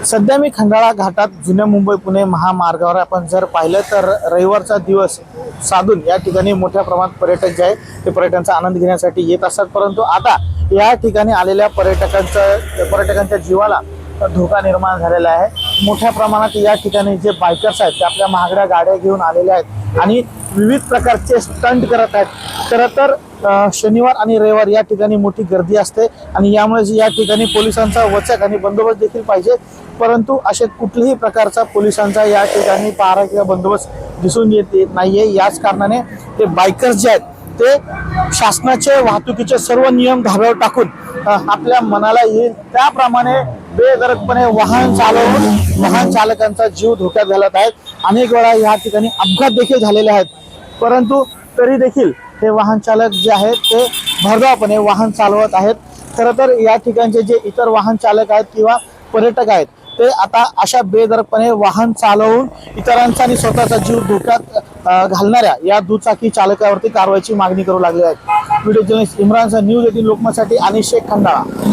सध्या मी खंडाळा घाटात जुन्या मुंबई पुणे महामार्गावर आपण जर पाहिलं तर रविवारचा दिवस साधून या ठिकाणी मोठ्या प्रमाणात पर्यटक जे आहेत ते पर्यटनाचा आनंद घेण्यासाठी येत असतात। परंतु आता या ठिकाणी आलेल्या पर्यटकांच्या जीवाला धोका निर्माण झालेला आहे। मोठ्या प्रमाणात या ठिकाणी जे बायकर्स आहेत ते आपल्या महागड्या गाड्या घेऊन आलेले आहेत आणि विविध प्रकारचे स्टंट करत आहेत। खरं तर शनिवार आणि रविवार या ठिकाणी मोठी गर्दी असते आणि यामुळे या ठिकाणी पोलिसांचा वचक आणि बंदोबस्त देखील पाहिजे, परंतु असे कुठल्याही प्रकारचा पोलिसांचा या ठिकाणी पहारा किंवा बंदोबस्त दिसून येत नाहीये। याच कारणाने ते बायकर्स जे आहेत ते शासनाचे वाहतुकीचे सर्व नियम धाब्यावर टाकून आपल्या मनाला येईल त्याप्रमाणे बेधडकपणे वाहन चालवून वाहन चालकांचा जीव धोक्यात घालत आहेत। अनेक वेळा या ठिकाणी अपघात देखील झालेले आहेत, परंतु तरी देखील हे वाहन चालक जे आहेत ते भरधावपणे वाहन चालवत आहेत। खरं तर या ठिकाणचे जे इतर वाहन चालक आहेत किंवा पर्यटक आहेत ते आता अशा बेधडकपणे वाहन चालवून इतरांचा आणि स्वतःचा जीव धोक्यात घालणाऱ्या या दुचाकी चालकावरती कारवाईची मागणी करू लागले आहेत। व्हिडिओ जर्नलिस्ट इम्रान न्यूज 18 लोकमतसाठी अनिश शेख, खंडाळा।